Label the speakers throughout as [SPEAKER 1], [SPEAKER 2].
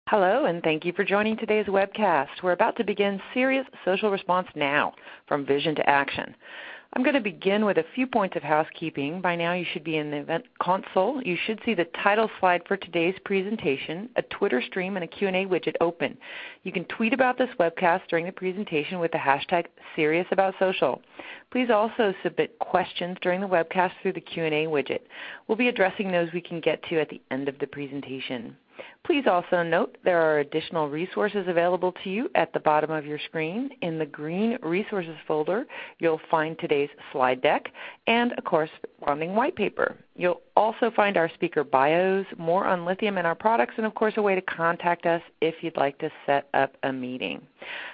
[SPEAKER 1] Hello, and thank you for joining today's webcast. We're about to begin Serious Social Response Now, From Vision to Action. I'm going to begin with a few points of housekeeping. By now you should be in the event console. You should see the title slide for today's presentation, a Twitter stream, and a Q&A widget open. You can tweet about this webcast during the presentation with the hashtag SeriousAboutSocial. Please also submit questions during the webcast through the Q&A widget. We'll be addressing those we can get to at the end of the presentation. Please also note there are additional resources available to you at the bottom of your screen. In the green resources folder, you'll find today's slide deck and a corresponding white paper. You'll also find our speaker bios, more on Lithium and our products, and of course a way to contact us if you'd like to set up a meeting.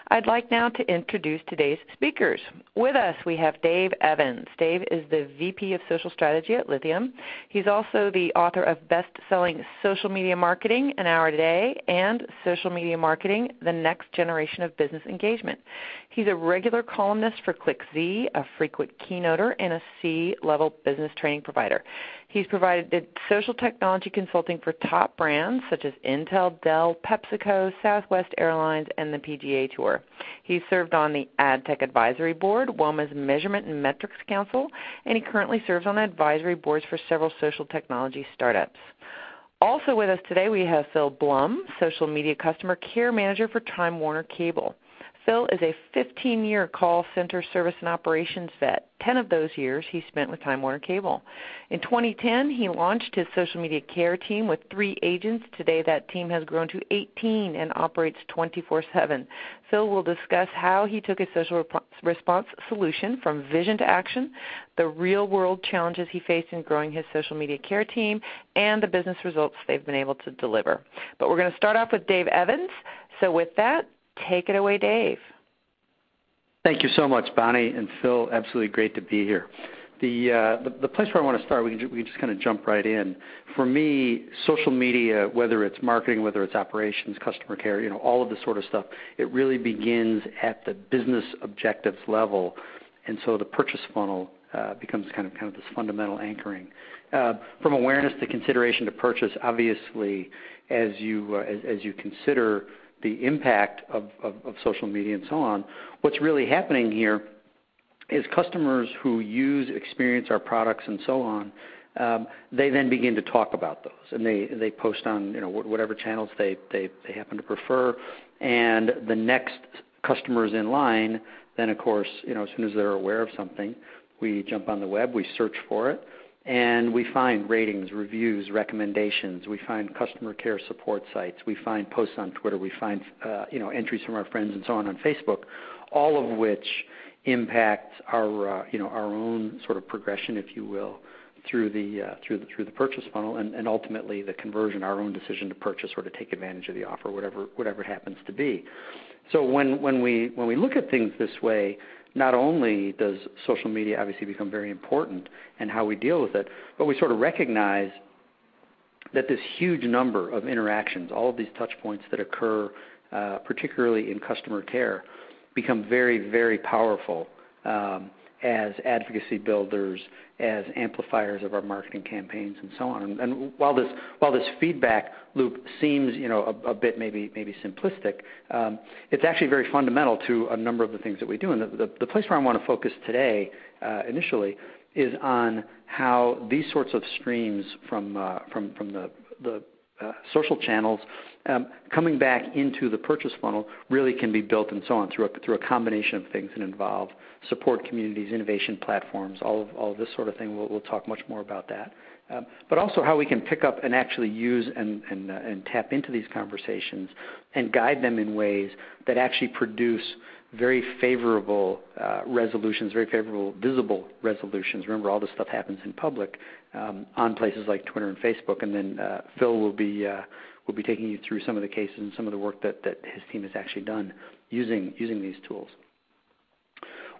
[SPEAKER 1] I'd like now to introduce today's speakers. With us we have Dave Evans. Dave is the VP of Social Strategy at Lithium. He's also the author of best-selling Social Media Marketing, An Hour a Day, and Social Media Marketing, The Next Generation of Business Engagement. He's a regular columnist for ClickZ, a frequent keynoter, and a C-level business training provider. He's provided social technology consulting for top brands such as Intel, Dell, PepsiCo, Southwest Airlines, and the PGA Tour. He's served on the AdTech Advisory Board, WOMA's Measurement and Metrics Council, and he currently serves on advisory boards for several social technology startups. Also with us today we have Phil Blum, Social Media Customer Care Manager for Time Warner Cable. Phil is a 15-year call center service and operations vet. 10 of those years he spent with Time Warner Cable. In 2010, he launched his social media care team with 3 agents. Today that team has grown to 18 and operates 24/7. Phil will discuss how he took his social response solution from vision to action, the real-world challenges he faced in growing his social media care team, and the business results they've been able to deliver. But we're going to start off with Dave Evans. So with that, take it away, Dave.
[SPEAKER 2] Thank you so much, Bonnie and Phil. Absolutely great to be here. The place where I want to start, we can just kind of jump right in. For me, social media, whether it's marketing, whether it's operations, customer care, all of this sort of stuff, it really begins at the business objectives level, and so the purchase funnel becomes kind of this fundamental anchoring. From awareness to consideration to purchase, obviously, as you consider the impact of social media and so on, what's really happening here is customers who experience our products and so on, they then begin to talk about those, and they post on whatever channels they happen to prefer, and the next customers in line, then of course, as soon as they're aware of something, we jump on the web, we search for it, and we find ratings, reviews, recommendations. We find customer care support sites. We find posts on Twitter. We find entries from our friends and so on Facebook, all of which impact our own sort of progression, if you will, through the purchase funnel, and ultimately the conversion, our own decision to purchase or to take advantage of the offer, whatever it happens to be. So when we look at things this way, not only does social media obviously become very important and how we deal with it, but we sort of recognize that this huge number of interactions, all of these touch points that occur, particularly in customer care, become very, very powerful as advocacy builders, as amplifiers of our marketing campaigns, and so on. And while this feedback loop seems, a bit maybe simplistic, it's actually very fundamental to a number of the things that we do. And the place where I want to focus today, initially, is on how these sorts of streams from the social channels coming back into the purchase funnel really can be built and so on through a combination of things that involve support communities, innovation platforms, all of this sort of thing. We'll talk much more about that. But also how we can pick up and actually use and tap into these conversations and guide them in ways that actually produce very favorable resolutions, very favorable visible resolutions. Remember, all this stuff happens in public on places like Twitter and Facebook, and then Phil will be taking you through some of the cases and some of the work that his team has actually done using these tools.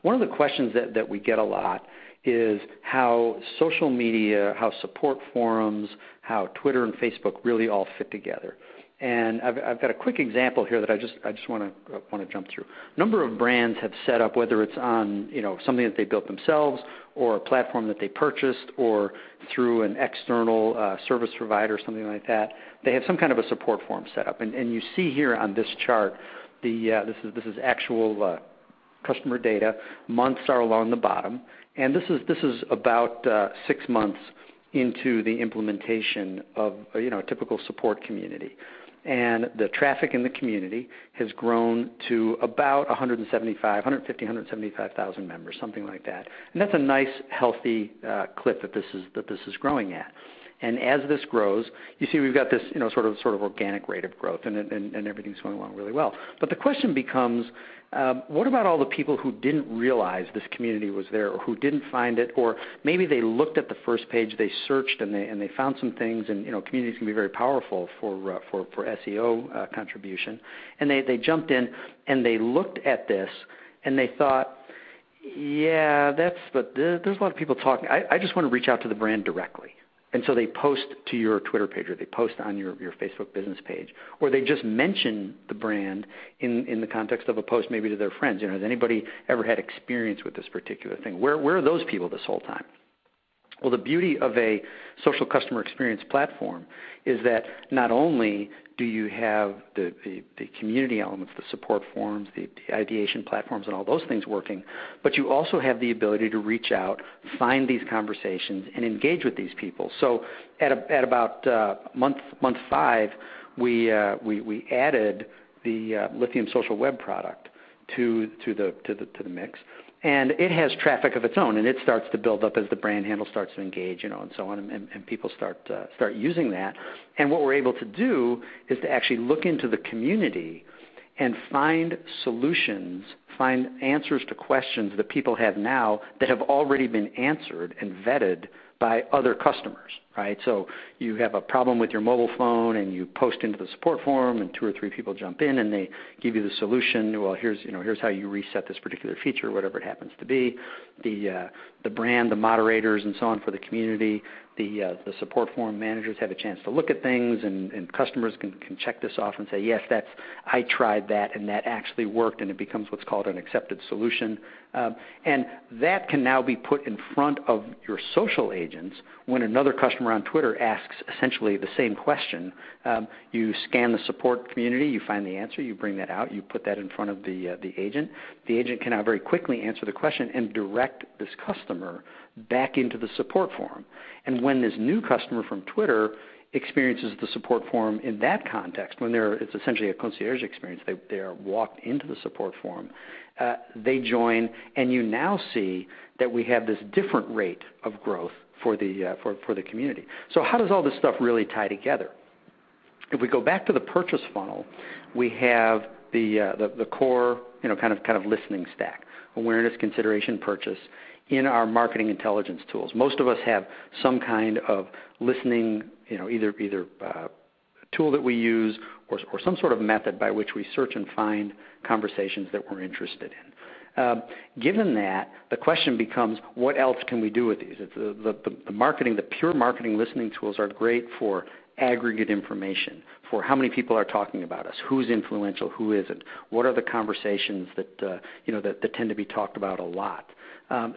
[SPEAKER 2] One of the questions that we get a lot is how social media, how support forums, how Twitter and Facebook really all fit together. And I've got a quick example here that I just want to jump through. A number of brands have set up, whether it's on something that they built themselves or a platform that they purchased or through an external service provider, something like that. They have some kind of a support forum set up. And you see here on this chart, this is actual customer data. Months are along the bottom, and this is about 6 months into the implementation of a typical support community. And the traffic in the community has grown to about 175,000 members, something like that. And that's a nice, healthy clip that this is growing at. And as this grows, you see we've got this sort of organic rate of growth, and everything's going along really well. But the question becomes, what about all the people who didn't realize this community was there, or who didn't find it, or maybe they looked at the first page, they searched, and they found some things, and communities can be very powerful for SEO contribution, and they jumped in and they looked at this and they thought, yeah, but there's a lot of people talking. I just want to reach out to the brand directly. And so they post to your Twitter page, or they post on your Facebook business page, or they just mention the brand in the context of a post maybe to their friends. Has anybody ever had experience with this particular thing? Where are those people this whole time? Well, the beauty of a social customer experience platform is that not only do you have the community elements, the support forums, the ideation platforms, and all those things working, but you also have the ability to reach out, find these conversations, and engage with these people. So at about month 5, we added the Lithium social web product to the mix. And it has traffic of its own, and it starts to build up as the brand handle starts to engage, and so on, and people start using that. And what we're able to do is to actually look into the community and find solutions, find answers to questions that people have now that have already been answered and vetted by other customers, right? So you have a problem with your mobile phone and you post into the support forum and 2 or 3 people jump in and they give you the solution. Well, here's how you reset this particular feature, whatever it happens to be. The brand, the moderators and so on for the community, the support forum managers have a chance to look at things, and customers can check this off and say, yes, I tried that and that actually worked, and it becomes what's called an accepted solution. And that can now be put in front of your social agents when another customer on Twitter asks essentially the same question. You scan the support community, you find the answer, you bring that out, you put that in front of the agent. The agent can now very quickly answer the question and direct this customer back into the support forum. And when this new customer from Twitter experiences the support forum in that context, when it's essentially a concierge experience, they are walked into the support forum, they join, and you now see that we have this different rate of growth for the community. So how does all this stuff really tie together? If we go back to the purchase funnel, we have the core, kind of listening stack: awareness, consideration, purchase. In our marketing intelligence tools, most of us have some kind of listening, either tool that we use or some sort of method by which we search and find conversations that we're interested in. Given that, the question becomes, what else can we do with these? The pure marketing listening tools are great for aggregate information, for how many people are talking about us, who's influential, who isn't, what are the conversations that that tend to be talked about a lot.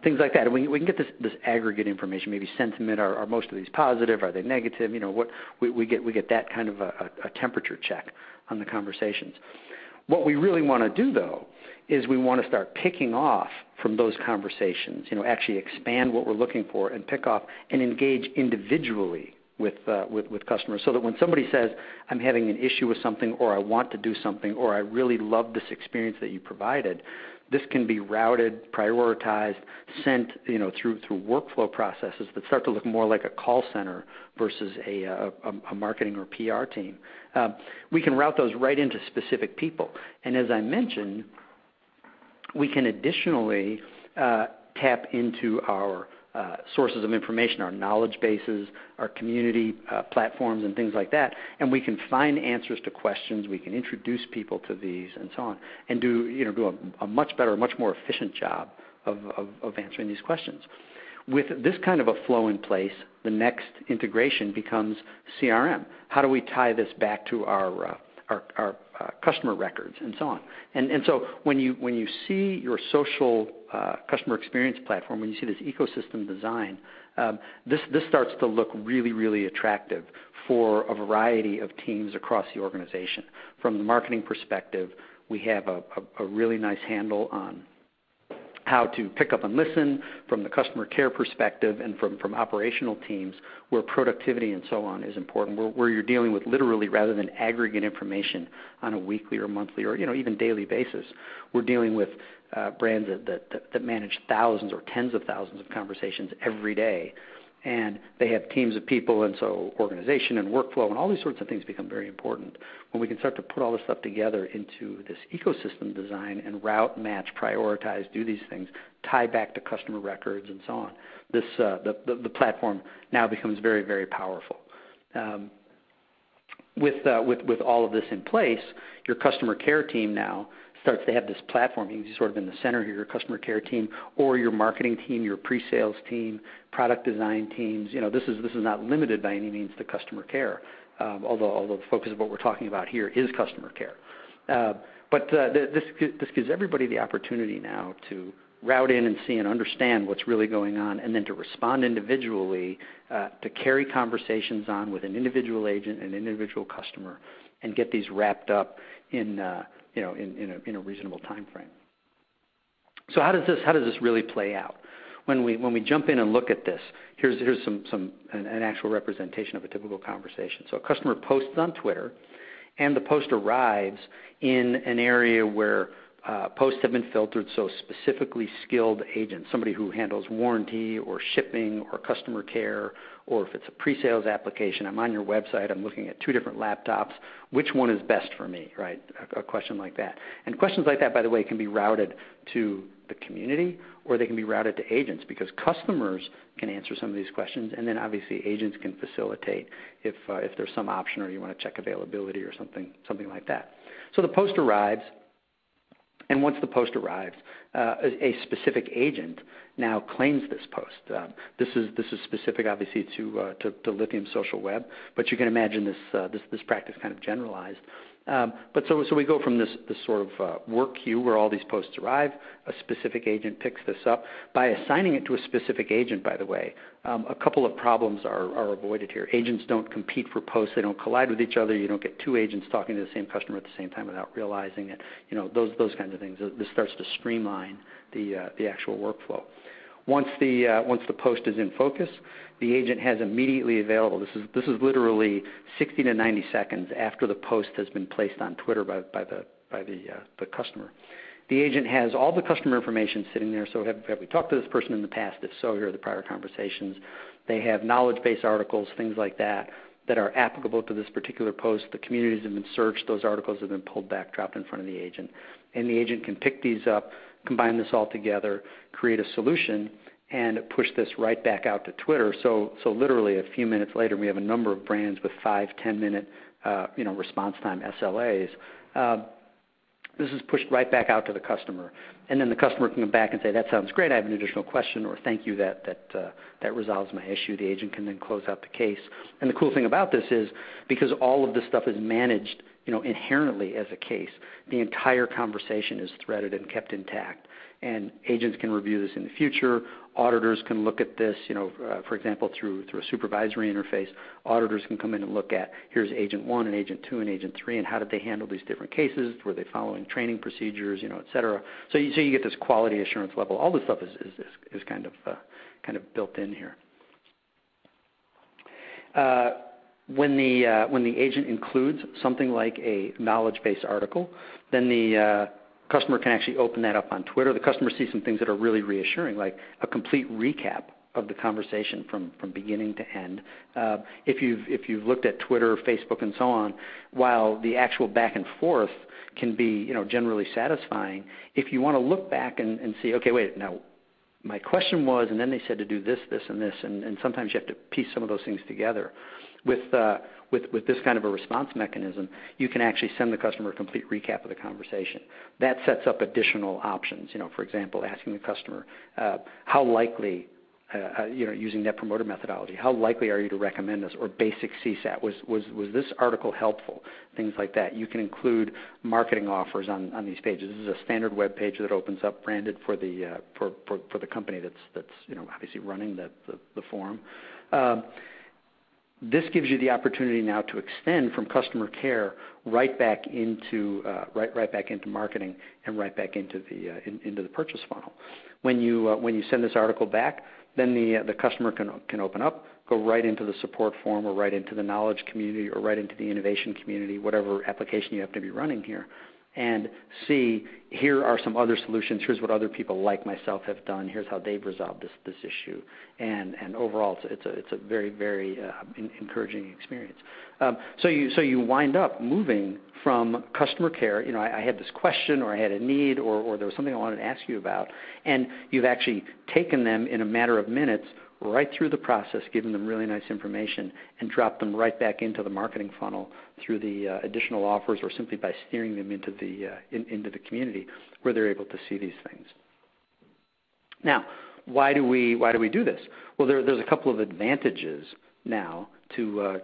[SPEAKER 2] Things like that. And we can get this aggregate information, maybe sentiment. Are most of these positive? Are they negative? What we get that kind of a temperature check on the conversations. What we really want to do, though, is we want to start picking off from those conversations. Actually expand what we're looking for and pick off and engage individually with customers, so that when somebody says, I'm having an issue with something, or I want to do something, or I really love this experience that you provided, this can be routed, prioritized, sent through workflow processes that start to look more like a call center versus a marketing or PR team. We can route those right into specific people. And as I mentioned, we can additionally tap into our sources of information, our knowledge bases, our community platforms, and things like that, and we can find answers to questions. We can introduce people to these, and so on, and do a much better, much more efficient job of answering these questions. With this kind of a flow in place, the next integration becomes CRM. How do we tie this back to our customer records and so on? And so when you see your social customer experience platform, when you see this ecosystem design, this starts to look really, really attractive for a variety of teams across the organization. From the marketing perspective, we have a really nice handle on how to pick up and listen. From the customer care perspective, and from operational teams where productivity and so on is important, where you're dealing with literally, rather than aggregate information on a weekly or monthly or even daily basis, we're dealing with brands that manage thousands or tens of thousands of conversations every day. And they have teams of people, and so organization and workflow and all these sorts of things become very important. When we can start to put all this stuff together into this ecosystem design and route, match, prioritize, do these things, tie back to customer records and so on, the platform now becomes very, very powerful. With all of this in place, your customer care team now starts to have this platform. You can see sort of in the center here, your customer care team or your marketing team, your pre-sales team, product design teams. This is not limited by any means to customer care, although the focus of what we're talking about here is customer care. But this gives everybody the opportunity now to route in and see and understand what's really going on, and then to respond individually, to carry conversations on with an individual agent and an individual customer, and get these wrapped up in a reasonable time frame. So how does this really play out? When we jump in and look at this, here's an actual representation of a typical conversation. So a customer posts on Twitter, and the post arrives in an area where posts have been filtered, so specifically skilled agents, somebody who handles warranty or shipping or customer care, or if it's a pre-sales application, I'm on your website, I'm looking at 2 different laptops, which one is best for me, right? A question like that. And questions like that, by the way, can be routed to the community, or they can be routed to agents, because customers can answer some of these questions, and then obviously agents can facilitate if there's some option or you want to check availability or something like that. So the post arrives. And once the post arrives, a specific agent now claims this post. This is specific, obviously, to Lithium Social Web, but you can imagine this practice kind of generalized. But so we go from this sort of work queue where all these posts arrive. A specific agent picks this up. By assigning it to a specific agent, by the way, a couple of problems are avoided here. Agents don't compete for posts. They don't collide with each other. You don't get 2 agents talking to the same customer at the same time without realizing it. Those kinds of things. This starts to streamline the actual workflow. Once the post is in focus, the agent has immediately available. This is literally 60 to 90 seconds after the post has been placed on Twitter by the customer. The agent has all the customer information sitting there. So have we talked to this person in the past? If so, here are the prior conversations. They have knowledge base articles, things like that are applicable to this particular post. The communities have been searched. Those articles have been pulled back, dropped in front of the agent. And the agent can pick these up, combine this all together, create a solution, and push this right back out to Twitter. So literally a few minutes later, we have a number of brands with 5-10 minute response time SLAs. This is pushed right back out to the customer, and then the customer can come back and say, "That sounds great. I have an additional question," or "Thank you, that resolves my issue." The agent can then close out the case. And the cool thing about this is, because all of this stuff is managed, inherently as a case, the entire conversation is threaded and kept intact. And agents can review this in the future. Auditors can look at this, for example, through a supervisory interface. Auditors can come in and look at, here's agent 1 and agent 2 and agent 3, and how did they handle these different cases? Were they following training procedures, et cetera? So you get this quality assurance level. All this stuff is kind of built in here. When the agent includes something like a knowledge base article, then the customer can actually open that up on Twitter. The customer sees some things that are really reassuring, like a complete recap of the conversation from beginning to end. If you've looked at Twitter, Facebook, and so on, while the actual back and forth can be generally satisfying, if you want to look back and see, okay, wait, now my question was, and then they said to do this, this, and this, and sometimes you have to piece some of those things together. With this kind of a response mechanism, you can actually send the customer a complete recap of the conversation. That sets up additional options. For example, asking the customer, how likely using Net Promoter methodology. How likely are you to recommend us? Or basic CSAT. Was this article helpful? Things like that. You can include marketing offers on these pages. This is a standard web page that opens up, branded for the for the company that's obviously running the forum. This gives you the opportunity now to extend from customer care right back into marketing and right back into the purchase funnel. When you send this article back, then the customer can open up, go right into the support form, or right into the knowledge community, or right into the innovation community, whatever application you happen to be running here, and see, here are some other solutions. Here's what other people like myself have done. Here's how they've resolved this issue. And overall, it's a very, very encouraging experience. So you wind up moving from customer care. I had this question, or I had a need, or there was something I wanted to ask you about, and you've actually taken them in a matter of minutes right through the process, giving them really nice information, and drop them right back into the marketing funnel through the additional offers, or simply by steering them into the community where they're able to see these things. Now, why do we do this? Well, there's a couple of advantages now to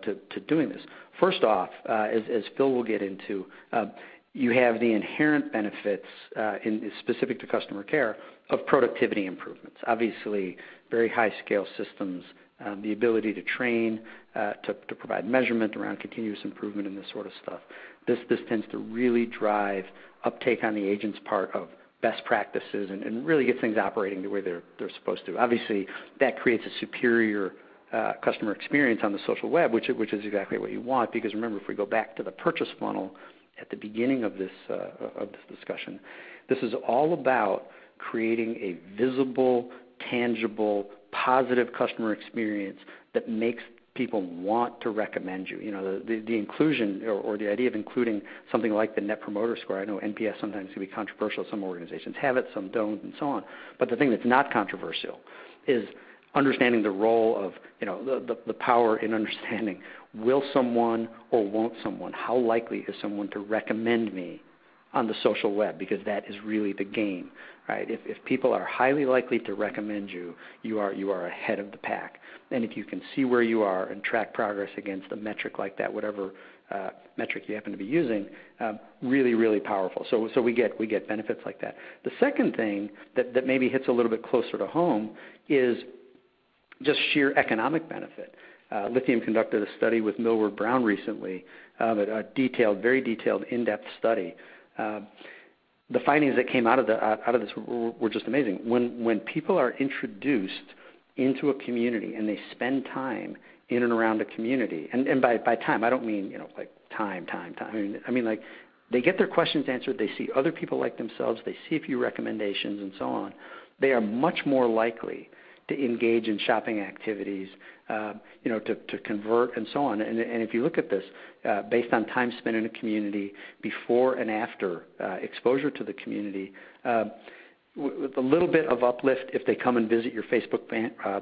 [SPEAKER 2] doing this. First off, as Phil will get into, you have the inherent benefits specific to customer care of productivity improvements. Obviously, very high-scale systems, the ability to train, to provide measurement around continuous improvement and this sort of stuff. This tends to really drive uptake on the agent's part of best practices and really gets things operating the way they're supposed to. Obviously, that creates a superior customer experience on the social web, which is exactly what you want, because remember, if we go back to the purchase funnel at the beginning of this discussion, this is all about creating a visible, tangible, positive customer experience that makes people want to recommend you. The inclusion or the idea of including something like the Net Promoter Score. I know NPS sometimes can be controversial. Some organizations have it, some don't, and so on. But the thing that's not controversial is understanding the role of, the power in understanding, will someone or won't someone, how likely is someone to recommend me on the social web, because that is really the game, right? If people are highly likely to recommend you, you are ahead of the pack. And if you can see where you are and track progress against a metric like that, whatever metric you happen to be using, really, really powerful. So we get benefits like that. The second thing that maybe hits a little bit closer to home is just sheer economic benefit. Lithium conducted a study with Millward Brown recently, a very detailed, in-depth study. The findings that came out of this were just amazing. When people are introduced into a community and they spend time in and around a community, and by time I don't mean like time. I mean like they get their questions answered. They see other people like themselves. They see a few recommendations and so on. They are much more likely to engage in shopping activities, to convert and so on. And if you look at this, based on time spent in a community, before and after exposure to the community, with a little bit of uplift if they come and visit your Facebook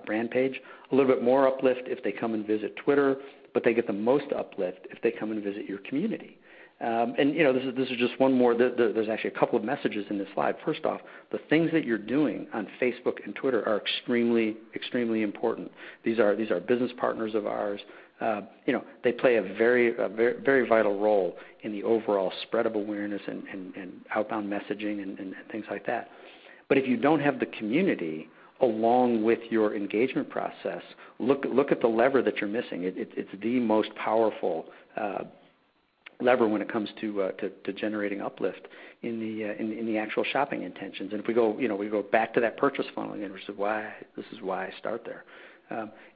[SPEAKER 2] brand page, a little bit more uplift if they come and visit Twitter, but they get the most uplift if they come and visit your community. And this is just one more. There's actually a couple of messages in this slide. First off, the things that you're doing on Facebook and Twitter are extremely, extremely important. These are business partners of ours. They play a very, very vital role in the overall spread of awareness and outbound messaging and things like that. But if you don't have the community along with your engagement process, look at the lever that you're missing. It's the most powerful lever when it comes to generating uplift in the actual shopping intentions. And if we go back to that purchase funnel again, which is why I start there.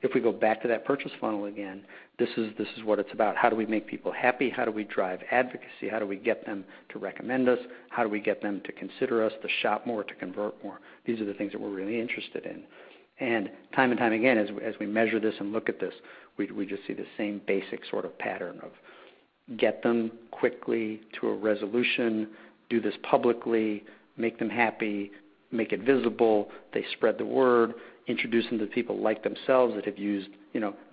[SPEAKER 2] If we go back to that purchase funnel again, this is what it's about. How do we make people happy? How do we drive advocacy? How do we get them to recommend us? How do we get them to consider us, to shop more, to convert more? These are the things that we're really interested in. And time again, as we measure this and look at this, we just see the same basic sort of pattern of get them quickly to a resolution, do this publicly, make them happy, make it visible, they spread the word, introduce them to people like themselves that have used,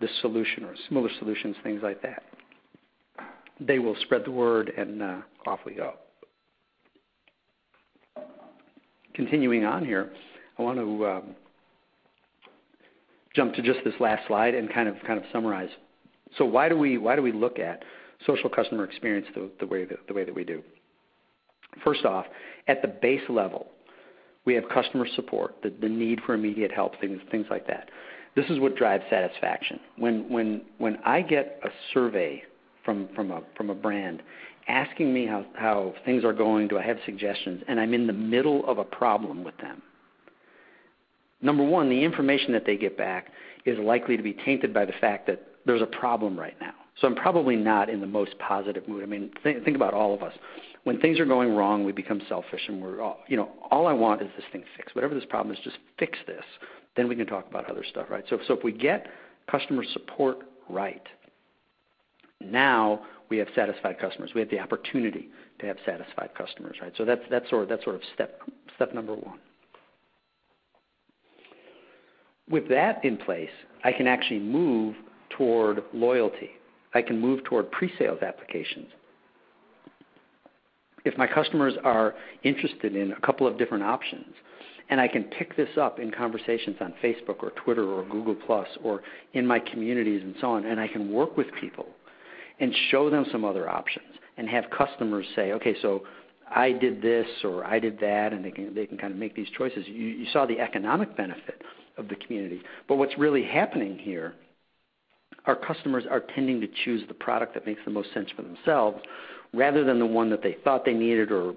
[SPEAKER 2] this solution or similar solutions, things like that. They will spread the word, and off we go. Continuing on here, I want to jump to just this last slide and kind of summarize. So why do we look at social customer experience the way that we do? First off, at the base level, we have customer support, the need for immediate help, things like that. This is what drives satisfaction. When I get a survey from a brand asking me how things are going, do I have suggestions, and I'm in the middle of a problem with them, number one, the information that they get back is likely to be tainted by the fact that there's a problem right now. So I'm probably not in the most positive mood. I mean, think about all of us. When things are going wrong, we become selfish, and we're all I want is this thing fixed. Whatever this problem is, just fix this. Then we can talk about other stuff, right? So if we get customer support right, now we have satisfied customers. We have the opportunity to have satisfied customers, right? So that's sort of step number one. With that in place, I can actually move toward loyalty. I can move toward pre-sales applications. If my customers are interested in a couple of different options, and I can pick this up in conversations on Facebook or Twitter or Google Plus or in my communities and so on, and I can work with people and show them some other options and have customers say, okay, so I did this or I did that, and they can kind of make these choices. You saw the economic benefit of the community. But what's really happening here, our customers are tending to choose the product that makes the most sense for themselves rather than the one that they thought they needed or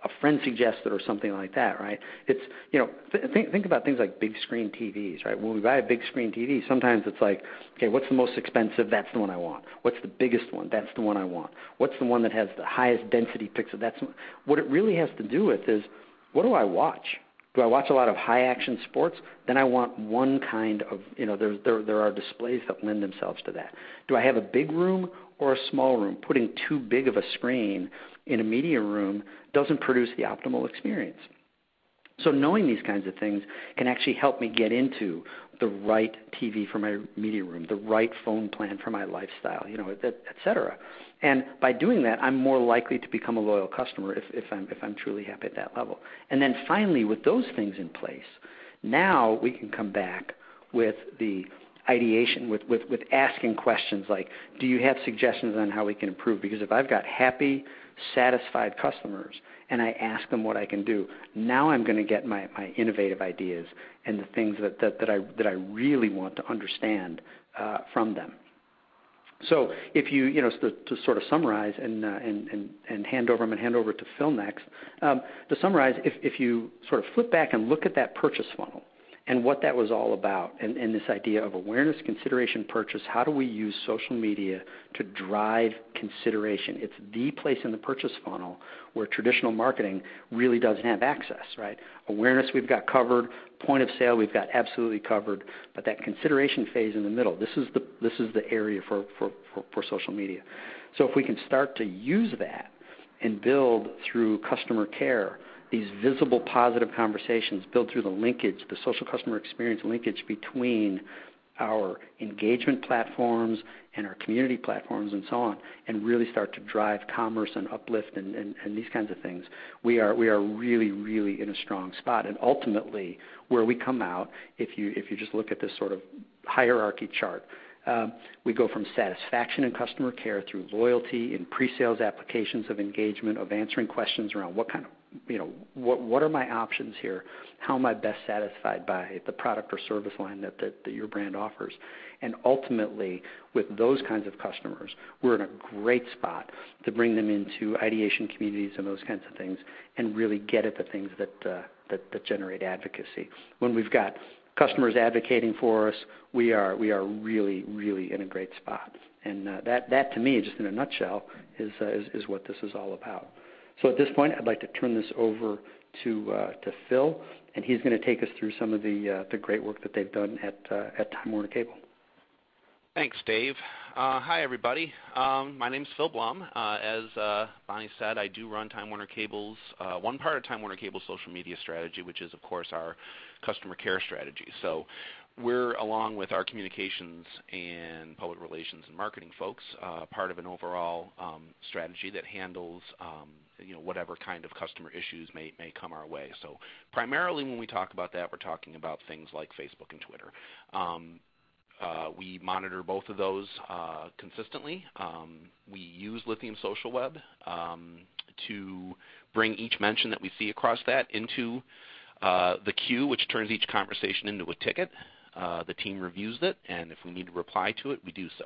[SPEAKER 2] a friend suggested or something like that, right? It's, think about things like big screen TVs, right? When we buy a big screen TV, sometimes it's like, okay, what's the most expensive? That's the one I want. What's the biggest one? That's the one I want. What's the one that has the highest density pixel? What it really has to do with is, what do I watch? Do I watch a lot of high-action sports? Then I want one kind of, there are displays that lend themselves to that. Do I have a big room or a small room? Putting too big of a screen in a media room doesn't produce the optimal experience. So knowing these kinds of things can actually help me get into the right TV for my media room, the right phone plan for my lifestyle, et cetera. And by doing that, I'm more likely to become a loyal customer if I'm truly happy at that level. And then finally, with those things in place, now we can come back with the ideation, with asking questions like, do you have suggestions on how we can improve? Because if I've got happy, satisfied customers and I ask them what I can do, now I'm going to get my innovative ideas and the things that I really want to understand from them. So if to sort of summarize and hand over to Phil next, to summarize, if you sort of flip back and look at that purchase funnel and what that was all about, and this idea of awareness, consideration, purchase, how do we use social media to drive consideration? It's the place in the purchase funnel where traditional marketing really doesn't have access, right? Awareness we've got covered, point of sale we've got absolutely covered, but that consideration phase in the middle, this is the area for social media. So if we can start to use that and build through customer care these visible positive conversations, build through the linkage, the social customer experience linkage between our engagement platforms and our community platforms and so on, and really start to drive commerce and uplift and these kinds of things, we are really, really in a strong spot. And ultimately, where we come out, if you just look at this sort of hierarchy chart, we go from satisfaction in customer care through loyalty in pre-sales applications of engagement, of answering questions around what kind of, what are my options here? How am I best satisfied by the product or service line that your brand offers? And ultimately, with those kinds of customers, we're in a great spot to bring them into ideation communities and those kinds of things and really get at the things that generate advocacy. When we've got customers advocating for us, we are really, really in a great spot. And that to me, just in a nutshell, is what this is all about. So at this point, I'd like to turn this over to Phil, and he's going to take us through some of the great work that they've done at Time Warner Cable.
[SPEAKER 3] Thanks, Dave. Hi, everybody. My name's Phil Blum. As Bonnie said, I do run Time Warner Cable's, one part of Time Warner Cable's social media strategy, which is, of course, our customer care strategy. So we're, along with our communications and public relations and marketing folks, part of an overall strategy that handles whatever kind of customer issues may come our way. So primarily when we talk about that, we're talking about things like Facebook and Twitter. We monitor both of those consistently. We use Lithium Social Web to bring each mention that we see across that into the queue, which turns each conversation into a ticket. The team reviews it, and if we need to reply to it, we do so.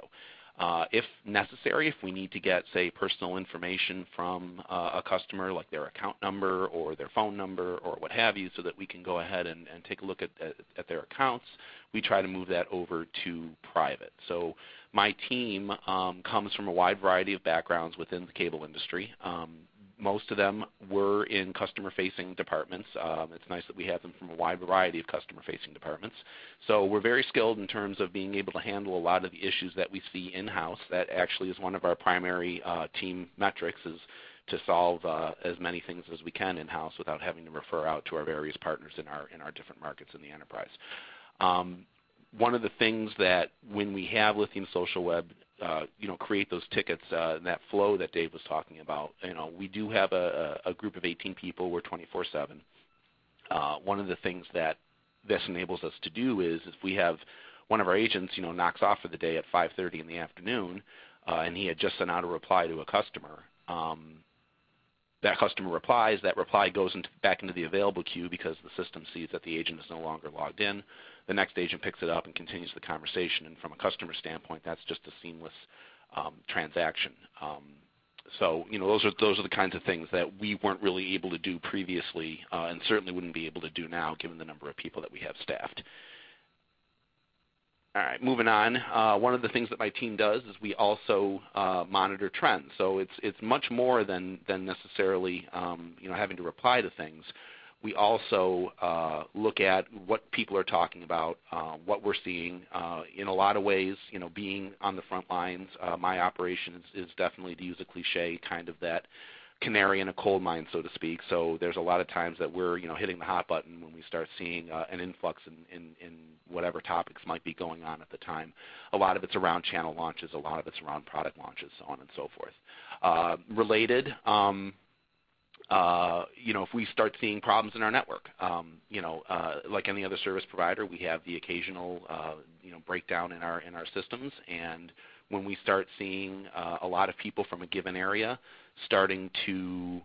[SPEAKER 3] If necessary, if we need to get, say, personal information from a customer, like their account number or their phone number or what have you, so that we can go ahead and take a look at their accounts, we try to move that over to private. So my team comes from a wide variety of backgrounds within the cable industry. Most of them were in customer-facing departments. It's nice that we have them from a wide variety of customer-facing departments. So we're very skilled in terms of being able to handle a lot of the issues that we see in-house. That actually is one of our primary team metrics, is to solve as many things as we can in-house without having to refer out to our various partners in our different markets in the enterprise. One of the things that when we have Lithium Social Web create those tickets, and that flow that Dave was talking about, we do have a group of 18 people. We're 24/7. One of the things that this enables us to do is if we have one of our agents, knocks off for the day at 5:30 in the afternoon, and he had just sent out a reply to a customer, that customer replies, that reply goes back into the available queue because the system sees that the agent is no longer logged in. The next agent picks it up and continues the conversation, and from a customer standpoint, that's just a seamless transaction. So those are the kinds of things that we weren't really able to do previously, and certainly wouldn't be able to do now given the number of people that we have staffed. All right, moving on. One of the things that my team does is we also monitor trends. So it's much more than necessarily having to reply to things. We also look at what people are talking about, what we're seeing. In a lot of ways, being on the front lines, my operation is definitely, to use a cliche, kind of that canary in a coal mine, so to speak. So there's a lot of times that we're hitting the hot button when we start seeing an influx in whatever topics might be going on at the time. A lot of it's around channel launches, a lot of it's around product launches, so on and so forth. Related, if we start seeing problems in our network, like any other service provider, we have the occasional breakdown in our systems, and when we start seeing a lot of people from a given area starting to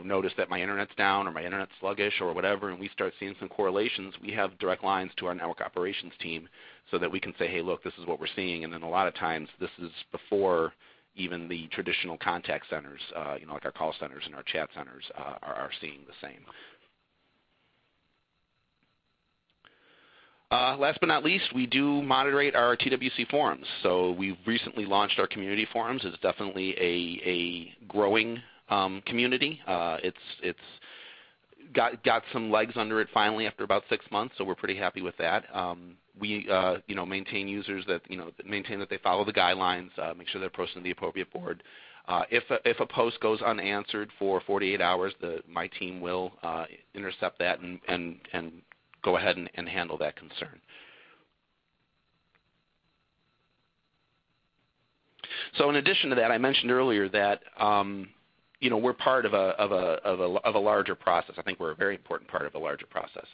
[SPEAKER 3] notice that my internet's down or my internet's sluggish or whatever, and we start seeing some correlations, we have direct lines to our network operations team so that we can say, hey, look, this is what we're seeing. And then a lot of times this is before even the traditional contact centers, like our call centers and our chat centers are seeing the same. Last but not least, we do moderate our TWC forums. So we've recently launched our community forums. It's definitely a growing community. It's got some legs under it finally after about 6 months, so we're pretty happy with that. We maintain users that maintain that they follow the guidelines, make sure they're posting to the appropriate board. If a post goes unanswered for 48 hours, my team will intercept that and go ahead and handle that concern. So in addition to that, I mentioned earlier that we're part of a larger process. I think we're a very important part of a larger process.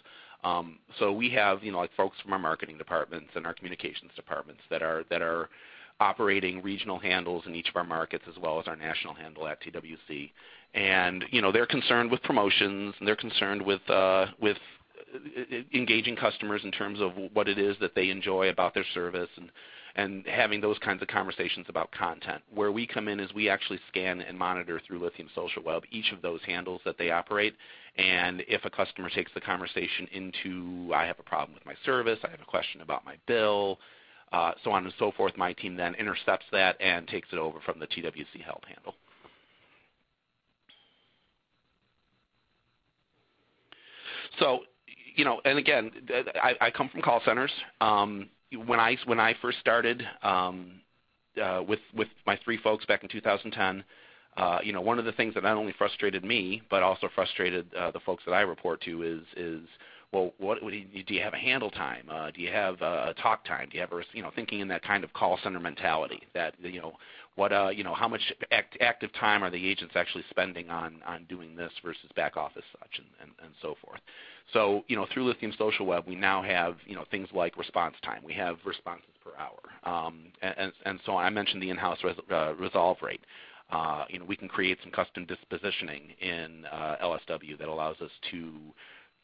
[SPEAKER 3] So we have like folks from our marketing departments and our communications departments that are operating regional handles in each of our markets as well as our national handle at TWC, and they're concerned with promotions, and they're concerned with engaging customers in terms of what it is that they enjoy about their service, and having those kinds of conversations about content. Where we come in is we actually scan and monitor through Lithium Social Web each of those handles that they operate, and if a customer takes the conversation into, I have a problem with my service, I have a question about my bill, so on and so forth, my team then intercepts that and takes it over from the TWC help handle. So, and again, I come from call centers. when I first started with my 3 folks back in 2010, one of the things that not only frustrated me but also frustrated the folks that I report to is well, do you have a handle time? Do you have a talk time? Do you have thinking in that kind of call center mentality that how much active time are the agents actually spending on doing this versus back office such and so forth. So through Lithium Social Web we now have things like response time. We have responses per hour and so on. I mentioned the in-house resolve rate. We can create some custom dispositioning in LSW that allows us to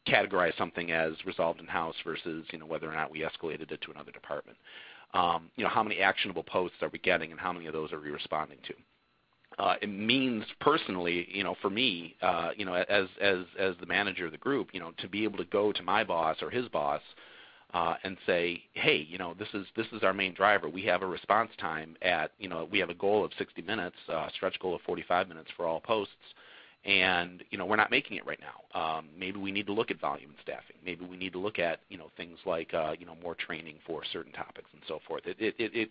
[SPEAKER 3] categorize something as resolved in-house versus whether or not we escalated it to another department. How many actionable posts are we getting, and how many of those are we responding to? It means personally, for me, as the manager of the group, to be able to go to my boss or his boss and say, hey, this is our main driver. We have a response time at, we have a goal of 60 minutes, stretch goal of 45 minutes for all posts. And we're not making it right now. Maybe we need to look at volume and staffing. Maybe we need to look at things like more training for certain topics and so forth. It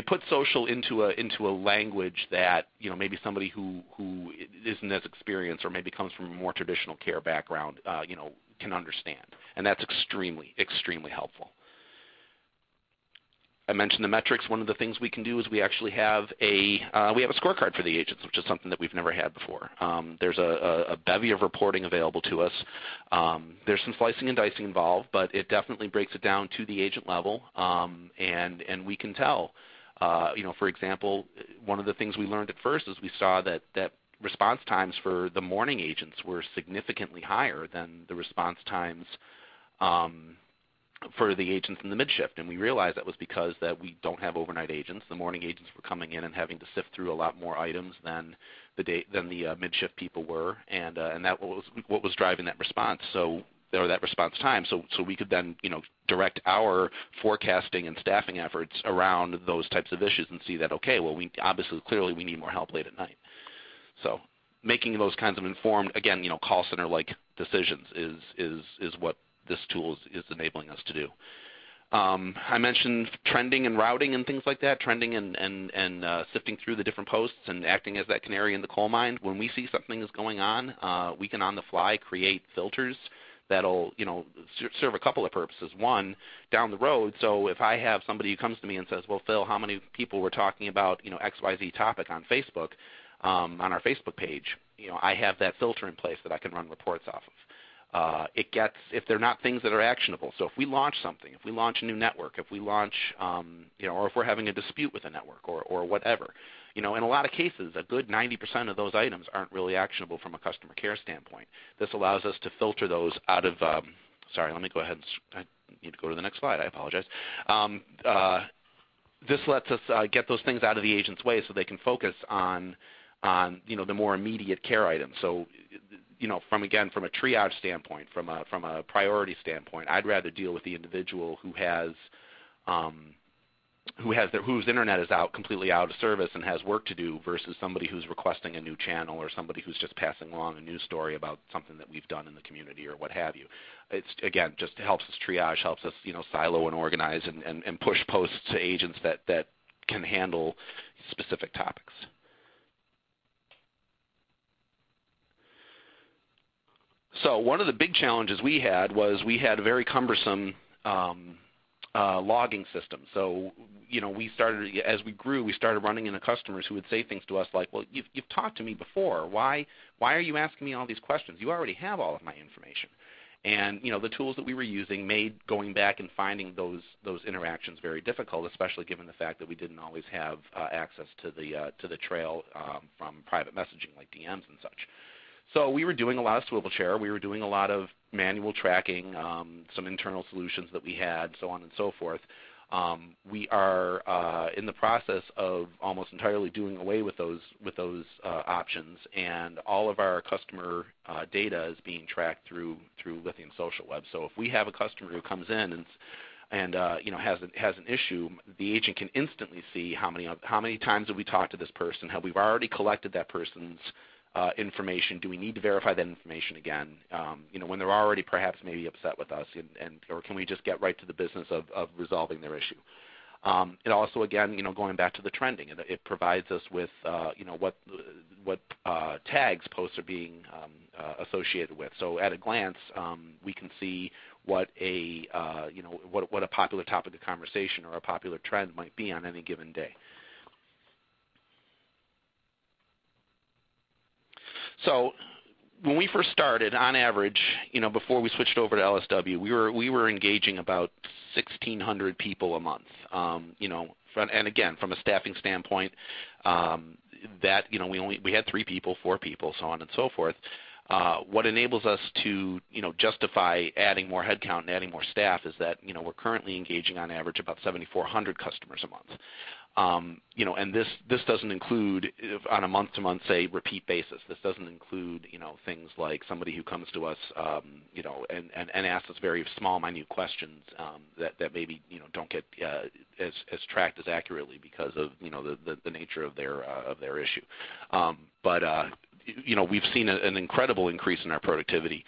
[SPEAKER 3] puts social into a language that maybe somebody who isn't as experienced or maybe comes from a more traditional care background can understand, and that's extremely helpful. I mentioned the metrics. One of the things we can do is we actually have a scorecard for the agents, which is something that we've never had before. There's a bevy of reporting available to us. There's some slicing and dicing involved, but it definitely breaks it down to the agent level, and we can tell. For example, one of the things we learned at first is we saw that response times for the morning agents were significantly higher than the response times for the agents in the mid-shift, and we realized that was because that we don't have overnight agents. The morning agents were coming in and having to sift through a lot more items than the mid-shift people were, and that was what was driving that response. Or that response time. So we could then direct our forecasting and staffing efforts around those types of issues and see that clearly we need more help late at night. So making those kinds of informed, again, call center like decisions is what this tool is enabling us to do. I mentioned trending and routing and things like that, trending and sifting through the different posts and acting as that canary in the coal mine. When we see something is going on, we can on the fly create filters that'll serve a couple of purposes. One, down the road, so if I have somebody who comes to me and says, well, Phil, how many people were talking about XYZ topic on Facebook, on our Facebook page, I have that filter in place that I can run reports off of. If they're not things that are actionable. So if we launch something, if we launch a new network, if we launch, or if we're having a dispute with a network or whatever, in a lot of cases, a good 90% of those items aren't really actionable from a customer care standpoint. This allows us to filter those out of, sorry, let me go ahead I need to go to the next slide. I apologize. This lets us get those things out of the agent's way so they can focus on the more immediate care items. So, from a triage standpoint, from a priority standpoint, I'd rather deal with the individual whose internet is completely out of service and has work to do versus somebody who's requesting a new channel or somebody who's just passing along a news story about something that we've done in the community or what have you. It's, again, just helps us triage, helps us, silo and organize and push posts to agents that can handle specific topics. So one of the big challenges we had was we had a very cumbersome logging system. So, we started, as we grew, we started running into customers who would say things to us like, well, you've talked to me before. Why are you asking me all these questions? You already have all of my information. And, the tools that we were using made going back and finding those interactions very difficult, especially given the fact that we didn't always have access to the trail from private messaging like DMs and such. So we were doing a lot of swivel chair. We were doing a lot of manual tracking, some internal solutions that we had, so on and so forth. We are in the process of almost entirely doing away with those options, and all of our customer data is being tracked through Lithium Social Web. So if we have a customer who comes in and has an issue, the agent can instantly see how many times have we talked to this person, how we've already collected that person's information? Do we need to verify that information again? When they're already perhaps maybe upset with us, or can we just get right to the business of resolving their issue? It also, again, going back to the trending, it provides us with, what tags posts are being associated with. So at a glance, we can see what a popular topic of conversation or a popular trend might be on any given day. So when we first started, on average, before we switched over to LSW, we were engaging about 1,600 people a month. And again, from a staffing standpoint, that we had 3 people, 4 people, so on and so forth. What enables us to justify adding more headcount and adding more staff is that we're currently engaging on average about 7,400 customers a month. And this doesn't include on a month-to-month, say, repeat basis. This doesn't include things like somebody who comes to us and asks us very small, minute questions that maybe don't get as tracked as accurately because of the nature of their issue. But we've seen an incredible increase in our productivity.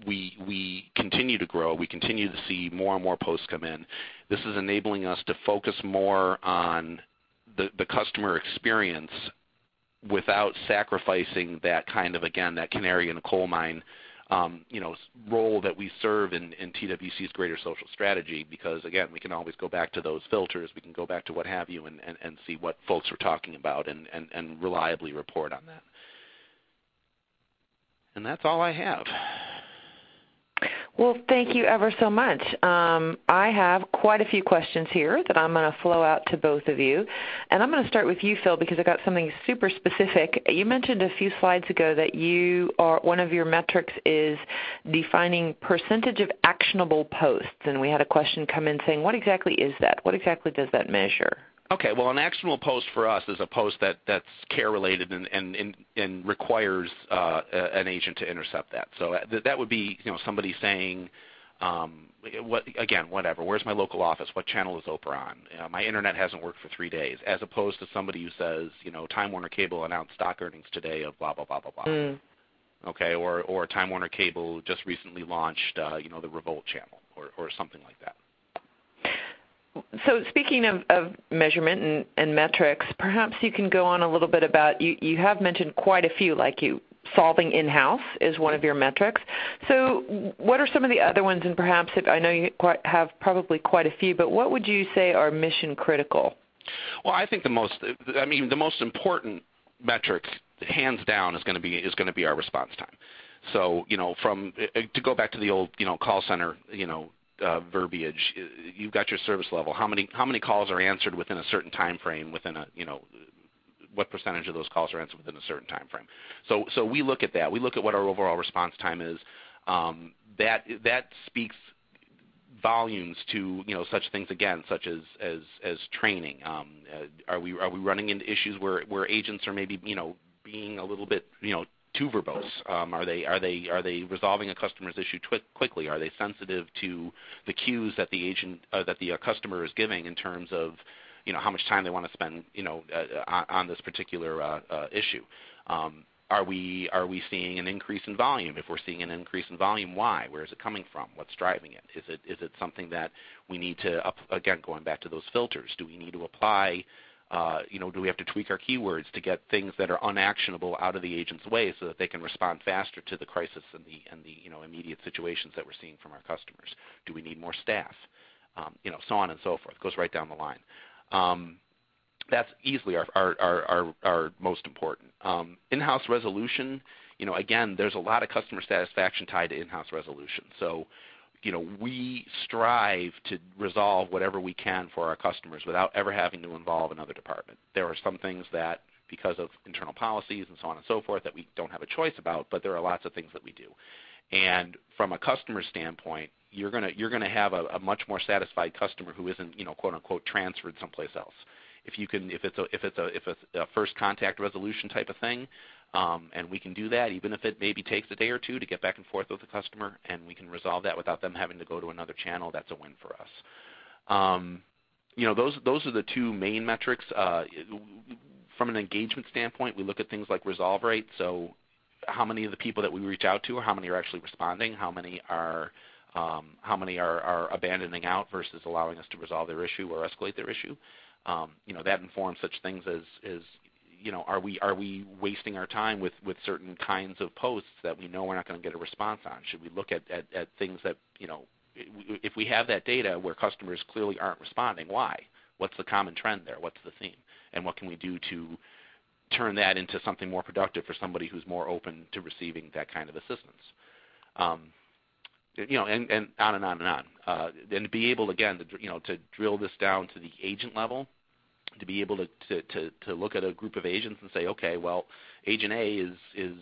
[SPEAKER 3] We continue to grow. We continue to see more and more posts come in. This is enabling us to focus more on the customer experience without sacrificing that kind of, again, that canary in a coal mine role that we serve in TWC's greater social strategy, because, again, we can always go back to those filters. We can go back to what have you and see what folks are talking about and reliably report on that. And that's all I have.
[SPEAKER 1] Well, thank you ever so much. I have quite a few questions here that I'm going to flow out to both of you. And I'm going to start with you, Phil, because I got something super specific. You mentioned a few slides ago that one of your metrics is defining percentage of actionable posts. And we had a question come in saying, what exactly is that? What exactly does that measure?
[SPEAKER 3] Okay, well, an actionable post for us is a post that's care-related and requires an agent to intercept that. So that would be somebody saying, whatever, where's my local office? What channel is Oprah on? My internet hasn't worked for 3 days, as opposed to somebody who says, Time Warner Cable announced stock earnings today of blah, blah, blah, blah, blah. Okay, or Time Warner Cable just recently launched, the Revolt channel or something like that.
[SPEAKER 1] So speaking of measurement and metrics, perhaps you can go on a little bit about, you have mentioned quite a few, like solving in-house is one of your metrics. So what are some of the other ones, and perhaps, I know you have probably quite a few, but what would you say are mission critical?
[SPEAKER 3] Well, I think the most important metric, hands down, is going to be our response time. So, to go back to the old, call center, verbiage, you've got your service level. How many calls are answered within a certain time frame? What percentage of those calls are answered within a certain time frame? So we look at that. We look at what our overall response time is. That speaks volumes to such things, again, such as training. Are we running into issues where agents are maybe being a little bit too verbose? Are they resolving a customer's issue quickly? Are they sensitive to the cues that the agent that the customer is giving in terms of how much time they want to spend on this particular issue? Are we seeing an increase in volume? If we're seeing an increase in volume, why? Where is it coming from? What's driving it? Is it something that we need to again, going back to those filters? Do we need to apply? Do we have to tweak our keywords to get things that are unactionable out of the agent's way so that they can respond faster to the crisis and the immediate situations that we're seeing from our customers? Do we need more staff? So on and so forth. It goes right down the line. That's easily our most important. In-house resolution, again, there's a lot of customer satisfaction tied to in-house resolution. So we strive to resolve whatever we can for our customers without ever having to involve another department. There are some things that, because of internal policies and so on and so forth, that we don't have a choice about, but there are lots of things that we do. And from a customer standpoint, you're going to have a much more satisfied customer who isn't, quote unquote, transferred someplace else. If it's a first contact resolution type of thing, and we can do that, even if it maybe takes a day or two to get back and forth with the customer, and we can resolve that without them having to go to another channel, that's a win for us. Those are the two main metrics. from an engagement standpoint, we look at things like resolve rate. So how many of the people that we reach out to, or how many are actually responding, how many are abandoning out versus allowing us to resolve their issue or escalate their issue. That informs such things as are we wasting our time with certain kinds of posts that we know we're not going to get a response on? Should we look at things that, if we have that data where customers clearly aren't responding, why? What's the common trend there? What's the theme? And what can we do to turn that into something more productive for somebody who's more open to receiving that kind of assistance? And on and on and on. And to be able, again, to drill this down to the agent level, to be able to look at a group of agents and say, okay, well, agent A is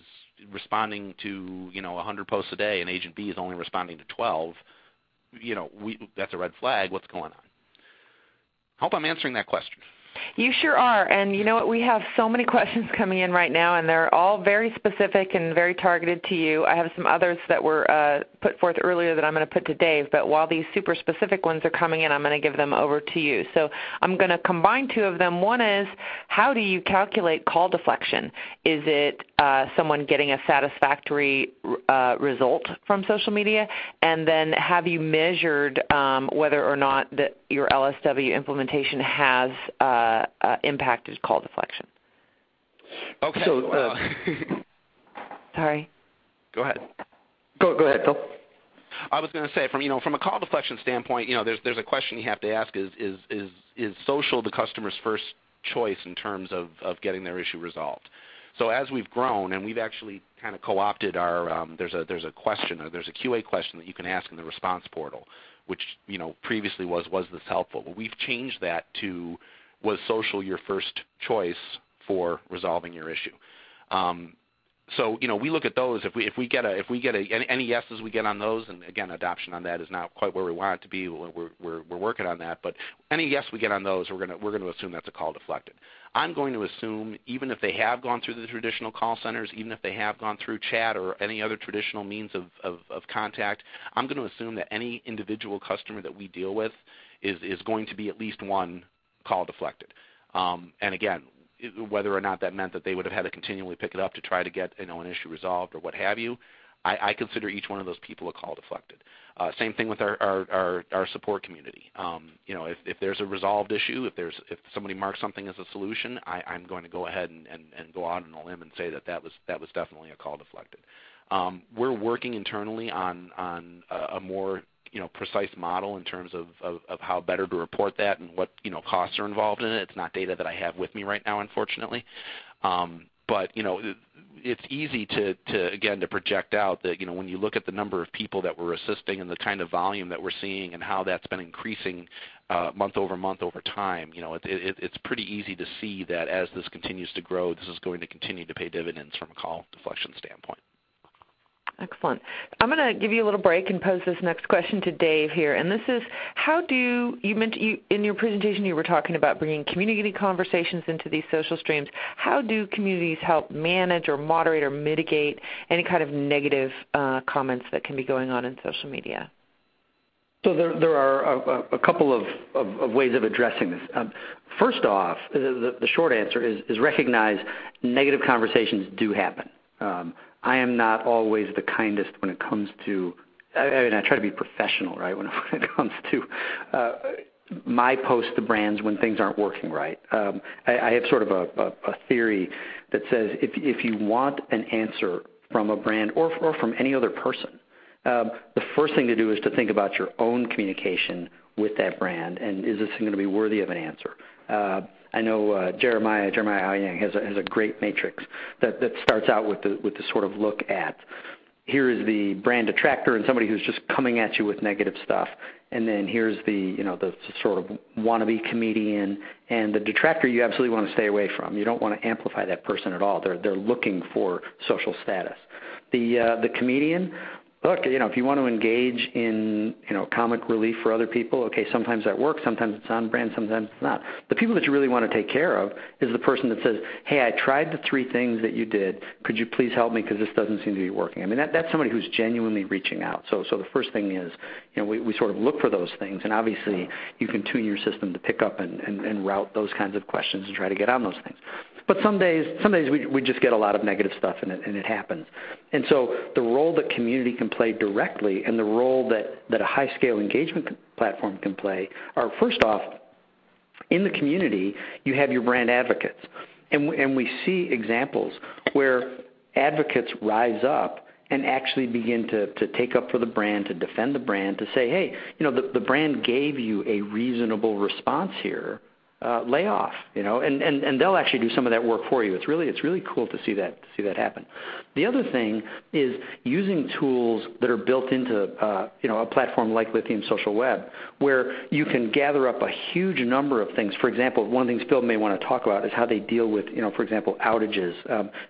[SPEAKER 3] responding to 100 posts a day, and agent B is only responding to 12. That's a red flag. What's going on? I hope I'm answering that question.
[SPEAKER 1] You sure are. And you know what? We have so many questions coming in right now, and they're all very specific and very targeted to you. I have some others that were put forth earlier that I'm going to put to Dave, but while these super specific ones are coming in, I'm going to give them over to you. So I'm going to combine two of them. One is, how do you calculate call deflection? Is it someone getting a satisfactory result from social media? And then have you measured whether or not your LSW implementation has impacted call deflection?
[SPEAKER 3] Okay.
[SPEAKER 2] So,
[SPEAKER 3] sorry. Go ahead.
[SPEAKER 2] Go ahead, Phil.
[SPEAKER 3] I was going to say, from a call deflection standpoint, there's a question you have to ask: is social the customer's first choice in terms of getting their issue resolved? So as we've grown, and we've actually kind of co-opted our there's a question, or there's a QA question that you can ask in the response portal, which previously was this helpful? Well, we've changed that to, was social your first choice for resolving your issue? So we look at those. If we get any yeses we get on those, and again, adoption on that is not quite where we want it to be. We're working on that, but any yes we get on those, we're going to assume that's a call deflected. I'm going to assume, even if they have gone through the traditional call centers, even if they have gone through chat or any other traditional means of contact, I'm going to assume that any individual customer that we deal with is going to be at least one call deflected. And again, whether or not that meant that they would have had to continually pick it up to try to get an issue resolved or what have you, I consider each one of those people a call deflected. Same thing with our support community. If there's a resolved issue, if somebody marks something as a solution, I'm going to go ahead and go out on a limb and say that was definitely a call deflected. We're working internally on a more precise model in terms of how better to report that and what costs are involved in it. It's not data that I have with me right now, unfortunately. But it's easy to project out that when you look at the number of people that we're assisting and the kind of volume that we're seeing and how that's been increasing month over month over time, it's pretty easy to see that as this continues to grow, this is going to continue to pay dividends from a call deflection standpoint.
[SPEAKER 1] Excellent. I'm going to give you a little break and pose this next question to Dave here. And this is, you mentioned in your presentation you were talking about bringing community conversations into these social streams. How do communities help manage or moderate or mitigate any kind of negative comments that can be going on in social media?
[SPEAKER 2] So there are a couple of ways of addressing this. First off, the short answer is recognize negative conversations do happen. I am not always the kindest when it comes to, I try to be professional, right, when it comes to my post to brands when things aren't working right. I have sort of a theory that says if you want an answer from a brand or from any other person, the first thing to do is to think about your own communication with that brand, and is this going to be worthy of an answer? I know Jeremiah Aoyang has a great matrix that starts out with the sort of look at, here is the brand detractor and somebody who's just coming at you with negative stuff, and then here's the sort of wannabe comedian, and the detractor you absolutely want to stay away from. You don't want to amplify that person at all. They're looking for social status. The comedian, look, if you want to engage in, comic relief for other people, okay, sometimes that works, sometimes it's on brand, sometimes it's not. The people that you really want to take care of is the person that says, hey, I tried the 3 things that you did. Could you please help me because this doesn't seem to be working? I mean, that's somebody who's genuinely reaching out. So the first thing is, we sort of look for those things, and obviously you can tune your system to pick up and route those kinds of questions and try to get on those things. But some days we just get a lot of negative stuff, and it happens. And so the role that community can play directly and the role that a high-scale engagement platform can play are, first off, in the community, you have your brand advocates. And we see examples where advocates rise up and actually begin to take up for the brand, to defend the brand, to say, hey, the brand gave you a reasonable response here. Lay off, and they'll actually do some of that work for you. It's really cool to see that happen. The other thing is using tools that are built into a platform like Lithium Social Web, where you can gather up a huge number of things. For example, one of the things Phil may want to talk about is how they deal with, for example, outages,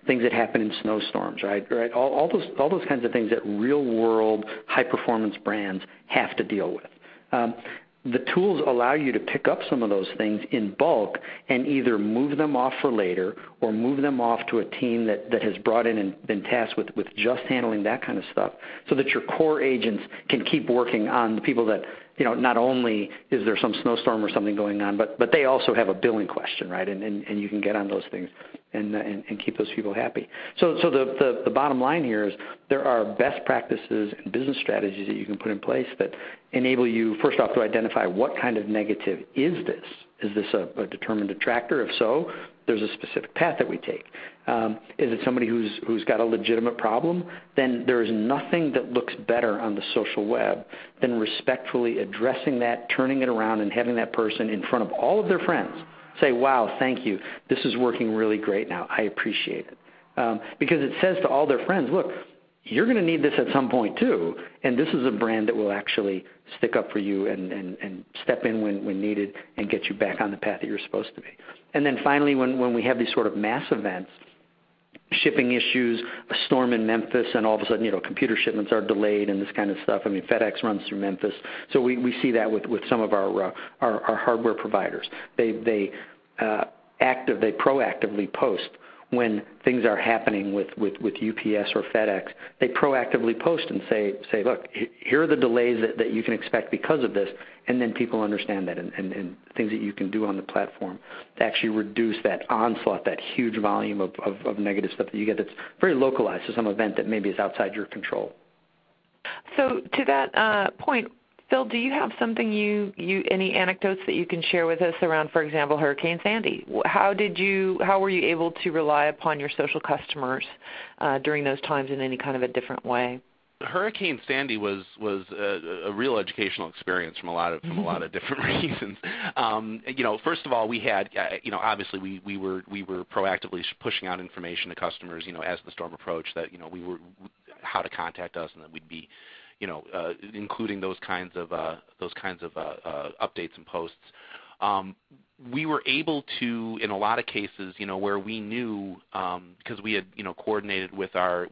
[SPEAKER 2] things that happen in snowstorms, right? All those kinds of things that real world high performance brands have to deal with. The tools allow you to pick up some of those things in bulk and either move them off for later or move them off to a team that has brought in and been tasked with just handling that kind of stuff, so that your core agents can keep working on the people that, not only is there some snowstorm or something going on, but they also have a billing question, right? And you can get on those things and keep those people happy. So the bottom line here is there are best practices and business strategies that you can put in place that enable you, first off, to identify what kind of negative is this. Is this a determined detractor? If so, there's a specific path that we take. Is it somebody who's got a legitimate problem? Then there is nothing that looks better on the social web than respectfully addressing that, turning it around, and having that person in front of all of their friends say, wow, thank you. This is working really great now. I appreciate it. Because it says to all their friends, look, you're going to need this at some point too, and this is a brand that will actually stick up for you and step in when needed and get you back on the path that you're supposed to be. And then finally, when we have these sort of mass events, shipping issues, a storm in Memphis, and all of a sudden, computer shipments are delayed and this kind of stuff. I mean, FedEx runs through Memphis, so we see that with some of our hardware providers. They proactively post when things are happening with UPS or FedEx. They proactively post and say, look, here are the delays that you can expect because of this, and then people understand that and things that you can do on the platform to actually reduce that onslaught, that huge volume of negative stuff that you get that's very localized to some event that maybe is outside your control.
[SPEAKER 1] So to that point, Phil, do you have something any anecdotes that you can share with us around, for example, Hurricane Sandy? How were you able to rely upon your social customers during those times in any kind of a different way?
[SPEAKER 3] Hurricane Sandy was a real educational experience from a lot of different reasons. First of all, we had obviously we were proactively pushing out information to customers as the storm approached that we were how to contact us, and that we'd be including those kinds of updates and posts. We were able to, in a lot of cases, where we knew, because we had, coordinated with our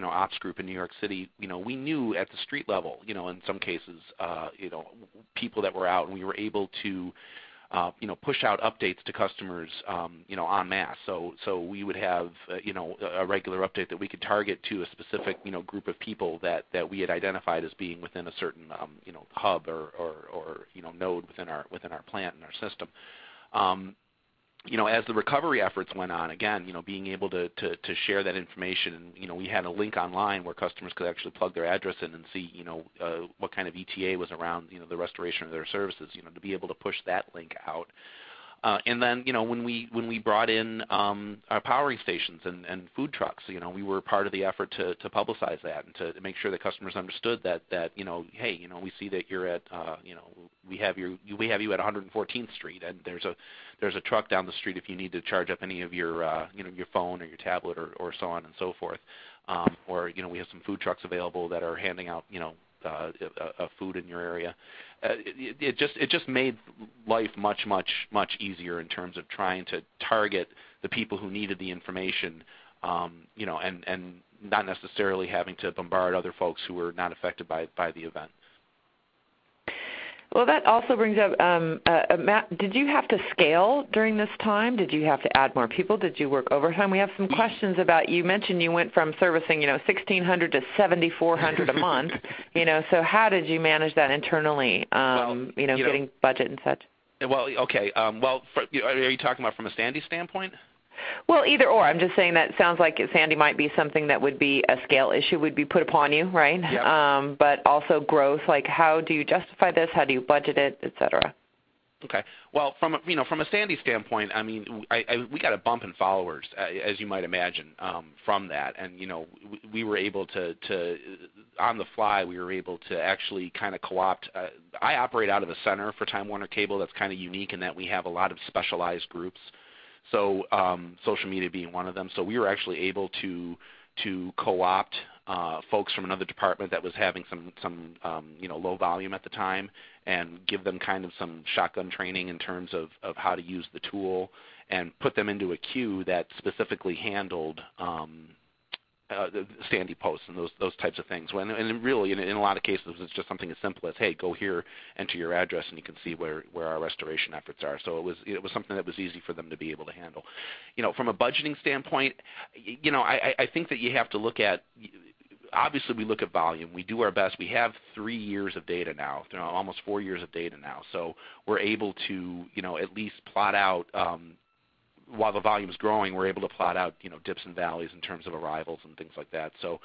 [SPEAKER 3] ops group in New York City, we knew at the street level, in some cases, people that were out, and we were able to, push out updates to customers, en masse. So we would have, a regular update that we could target to a specific, group of people that we had identified as being within a certain, hub or node within our plant and our system. As the recovery efforts went on, again, being able to share that information, and we had a link online where customers could actually plug their address in and see, what kind of ETA was around, the restoration of their services, to be able to push that link out. And then, when we brought in our powering stations and food trucks, we were part of the effort to publicize that and to make sure that customers understood that hey, we see that you're at, we have you at 114th Street, and there's a truck down the street if you need to charge up any of your your phone or your tablet or so on and so forth. Or we have some food trucks available that are handing out food in your area. It just made life much easier in terms of trying to target the people who needed the information, and not necessarily having to bombard other folks who were not affected by the event.
[SPEAKER 1] Well, that also brings up, Matt, did you have to scale during this time? Did you have to add more people? Did you work overtime? We have some questions about, you mentioned you went from servicing, 1,600 to 7,400 a month, so how did you manage that internally, getting budget and such?
[SPEAKER 3] Well, okay. Are you talking about from a Sandy standpoint?
[SPEAKER 1] Well, either or. I'm just saying that sounds like Sandy might be something that would be a scale issue would be put upon you, right?
[SPEAKER 3] Yep.
[SPEAKER 1] But also growth, like how do you justify this? How do you budget it, et cetera?
[SPEAKER 3] Okay. Well, from a Sandy standpoint, I mean, we got a bump in followers, as you might imagine, from that, and we were able to on the fly, we were able to actually kind of co-opt. I operate out of a center for Time Warner Cable that's kind of unique in that we have a lot of specialized groups. So social media being one of them. So we were actually able to co-opt folks from another department that was having some low volume at the time, and give them kind of some shotgun training in terms of how to use the tool, and put them into a queue that specifically handled the Sandy posts and those types of things. And really, in a lot of cases, it's just something as simple as, hey, go here, enter your address, and you can see where our restoration efforts are. So it was something that was easy for them to be able to handle. From a budgeting standpoint, I think that you have to look at. Obviously, we look at volume. We do our best. We have 3 years of data now, almost 4 years of data now. So we're able to, at least plot out, while the volume is growing, we're able to plot out, dips and valleys in terms of arrivals and things like that. So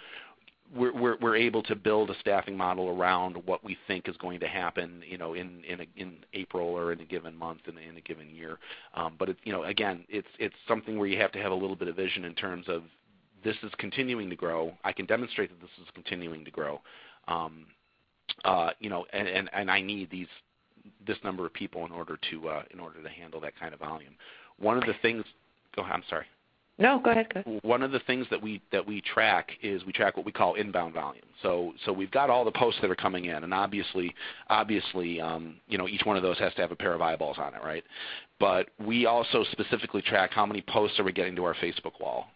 [SPEAKER 3] we're able to build a staffing model around what we think is going to happen, in April or in a given month and in a given year. But again, it's something where you have to have a little bit of vision in terms of, this is continuing to grow. I can demonstrate that this is continuing to grow, and I need this number of people in order to handle that kind of volume. One of the things. Go ahead. I'm sorry.
[SPEAKER 1] No, go ahead.
[SPEAKER 3] One of the things that we track is we track what we call inbound volume. So we've got all the posts that are coming in, and obviously, each one of those has to have a pair of eyeballs on it, right? But we also specifically track how many posts are we getting to our Facebook wall,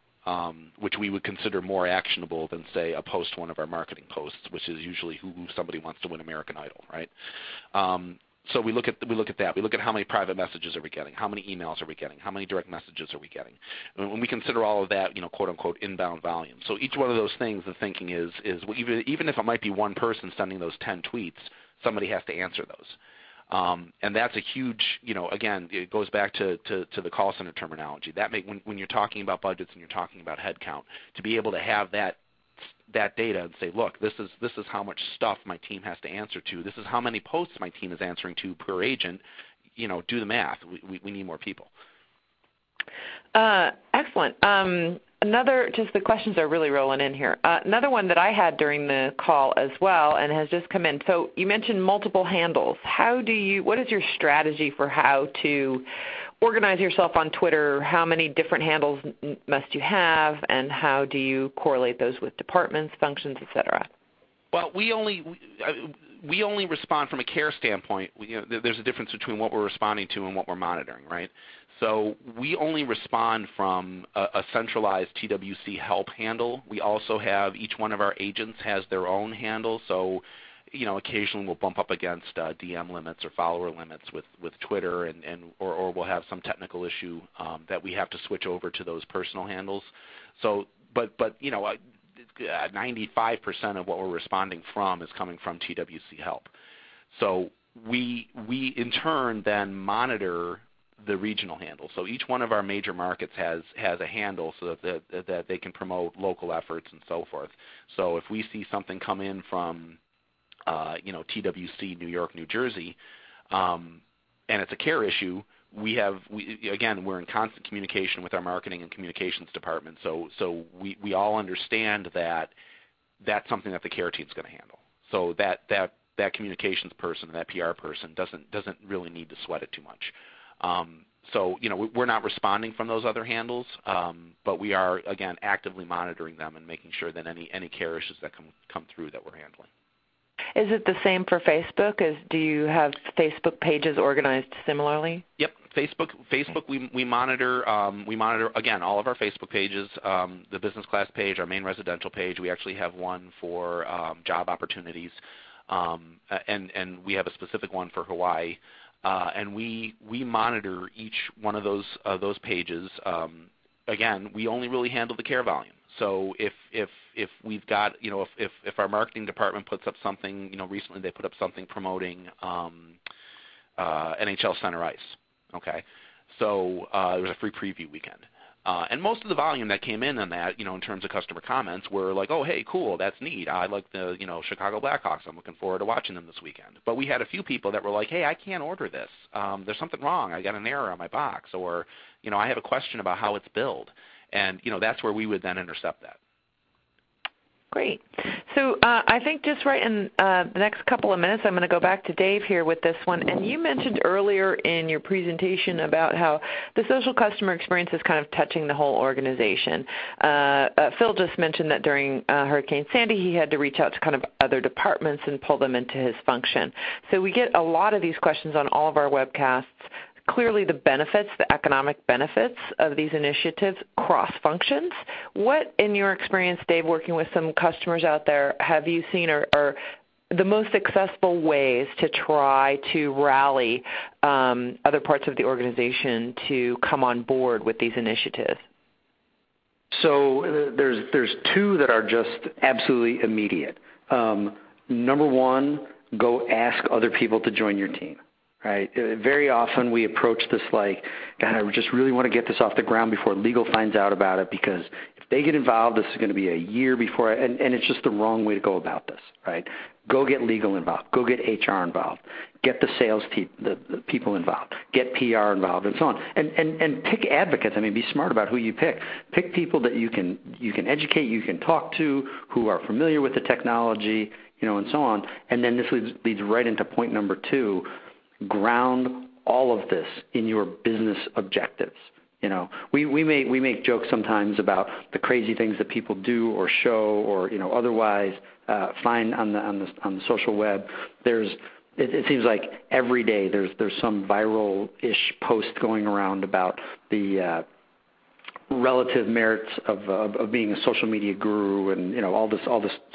[SPEAKER 3] which we would consider more actionable than, say, a post to one of our marketing posts, which is usually who somebody wants to win American Idol, right? So we look at that. We look at how many private messages are we getting, how many emails are we getting, how many direct messages are we getting. And when we consider all of that, quote unquote, inbound volume. So each one of those things, the thinking is even if it might be one person sending those 10 tweets, somebody has to answer those. And that's a huge, again, it goes back to the call center terminology. When you're talking about budgets and you're talking about headcount, to be able to have that data and say, look, this is how much stuff my team has to answer to. This is how many posts my team is answering to per agent. Do the math. We need more people.
[SPEAKER 1] Excellent. Just the questions are really rolling in here. Another one that I had during the call as well and has just come in. So you mentioned multiple handles. What is your strategy for how to organize yourself on Twitter? How many different handles must you have, and how do you correlate those with departments, functions, et cetera?
[SPEAKER 3] Well, we only respond from a care standpoint. There's a difference between what we're responding to and what we're monitoring, right? So we only respond from a centralized TWC help handle. We also have, each one of our agents has their own handle. So, occasionally we'll bump up against DM limits or follower limits with Twitter, or we'll have some technical issue that we have to switch over to those personal handles. So, but 95% of what we're responding from is coming from TWC help. So we in turn then monitor the regional handle. So each one of our major markets has a handle so that they can promote local efforts and so forth. So if we see something come in from TWC New York, New Jersey, and it's a care issue, we're in constant communication with our marketing and communications department. So we all understand that that's something that the care team's going to handle. So that communications person, that PR person doesn't really need to sweat it too much. So we're not responding from those other handles, but we are, again, actively monitoring them and making sure that any care issues that come through that we're handling.
[SPEAKER 1] Is it the same for Facebook? Do you have Facebook pages organized similarly?
[SPEAKER 3] Yep, Facebook. We monitor again all of our Facebook pages. The business class page, our main residential page. We actually have one for job opportunities, and we have a specific one for Hawaii. And we monitor each one of those pages. Again, we only really handle the care volume. So if we've got, if our marketing department puts up something, recently they put up something promoting NHL Center Ice. Okay, so there was a free preview weekend. And most of the volume that came in on that, in terms of customer comments, were like, oh, hey, cool, that's neat. I like the, Chicago Blackhawks. I'm looking forward to watching them this weekend. But we had a few people that were like, hey, I can't order this. There's something wrong. I got an error on my box. Or, I have a question about how it's billed. And, that's where we would then intercept that.
[SPEAKER 1] Great. So I think just right in the next couple of minutes, I'm going to go back to Dave here with this one. And you mentioned earlier in your presentation about how the social customer experience is kind of touching the whole organization. Phil just mentioned that during Hurricane Sandy, he had to reach out to kind of other departments and pull them into his function. So we get a lot of these questions on all of our webcasts. Clearly the benefits, the economic benefits of these initiatives cross functions. What, in your experience, Dave, working with some customers out there, have you seen are the most successful ways to try to rally other parts of the organization to come on board with these initiatives?
[SPEAKER 2] So there's two that are just absolutely immediate. Number one, go ask other people to join your team. Right. Very often we approach this like, God, I just really want to get this off the ground before legal finds out about it, because if they get involved, this is going to be a year before, and it's just the wrong way to go about this. Right. Go get legal involved. Go get HR involved. Get the sales team, the people involved. Get PR involved, and so on. And pick advocates. I mean, be smart about who you pick. Pick people that you can educate, you can talk to, who are familiar with the technology, and so on. And then this leads right into point number two. Ground all of this in your business objectives. We make jokes sometimes about the crazy things that people do or show or otherwise find on the social web. It seems like every day there's some viral-ish post going around about the relative merits of being a social media guru and all this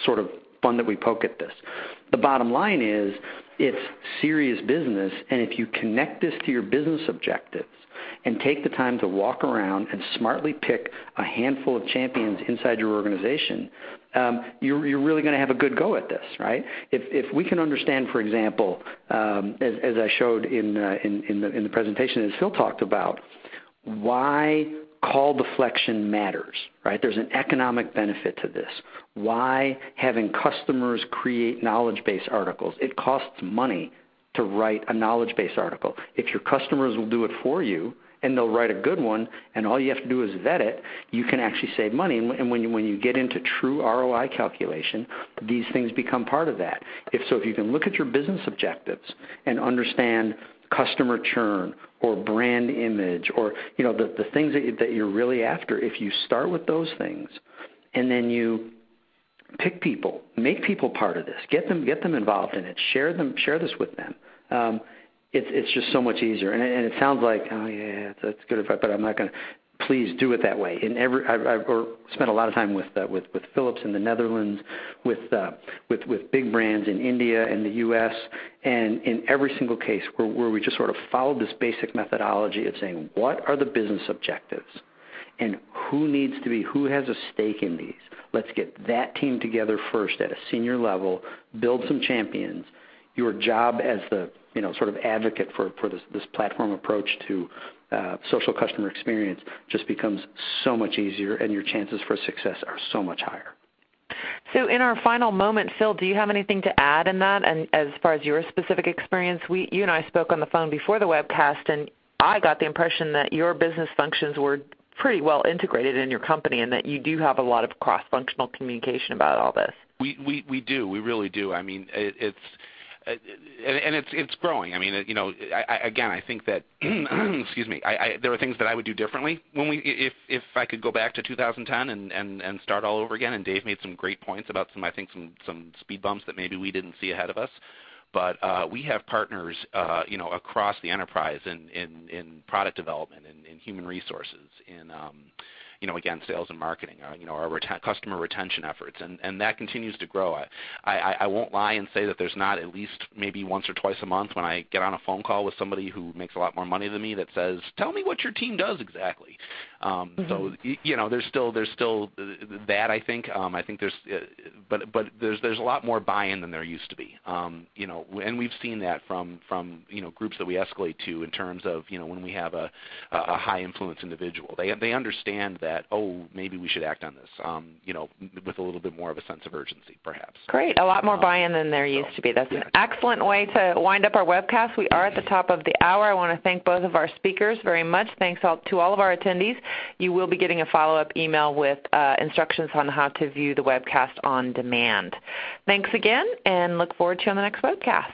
[SPEAKER 2] sort of fun that we poke at this. The bottom line is, it's serious business, and if you connect this to your business objectives and take the time to walk around and smartly pick a handful of champions inside your organization, you're really going to have a good go at this, right? If we can understand, for example, as I showed in the presentation, as Phil talked about, why call deflection matters, right? There's an economic benefit to this. Why having customers create knowledge base articles? It costs money to write a knowledge base article. If your customers will do it for you and they'll write a good one and all you have to do is vet it, you can actually save money. And when you get into true ROI calculation, these things become part of that. If you can look at your business objectives and understand customer churn or brand image or the things that you're really after, if you start with those things and then you pick people, make people part of this, get them involved in it, share this with them, it's just so much easier. And it sounds like, oh yeah, that's good advice, but I'm not going to. Please do it that way. I've spent a lot of time with Philips in the Netherlands, with big brands in India and the U.S., and in every single case where we just sort of followed this basic methodology of saying, what are the business objectives, and who has a stake in these? Let's get that team together first at a senior level, build some champions. Your job as the sort of advocate for this platform approach to social customer experience just becomes so much easier, and your chances for success are so much higher.
[SPEAKER 1] So in our final moment, Phil, do you have anything to add in that? And as far as your specific experience, you and I spoke on the phone before the webcast, and I got the impression that your business functions were pretty well integrated in your company and that you do have a lot of cross-functional communication about all this.
[SPEAKER 3] We do. We really do. I mean, it's growing. I mean, I think that excuse me. There are things that I would do differently if I could go back to 2010 and start all over again. And Dave made some great points about some speed bumps that maybe we didn't see ahead of us. But we have partners, across the enterprise in product development, in human resources, in again, sales and marketing, our customer retention efforts, and that continues to grow. I won't lie and say that there's not at least maybe once or twice a month when I get on a phone call with somebody who makes a lot more money than me that says, tell me what your team does exactly. So there's still that, I think. I think there's a lot more buy-in than there used to be. And we've seen that from groups that we escalate to in terms of when we have a high influence individual. They understand that, maybe we should act on this. With a little bit more of a sense of urgency, perhaps.
[SPEAKER 1] Great. A lot more buy-in than there used to be. That's an excellent way to wind up our webcast. We are at the top of the hour. I want to thank both of our speakers very much. Thanks to all of our attendees. You will be getting a follow-up email with instructions on how to view the webcast on demand. Thanks again, and look forward to you on the next webcast.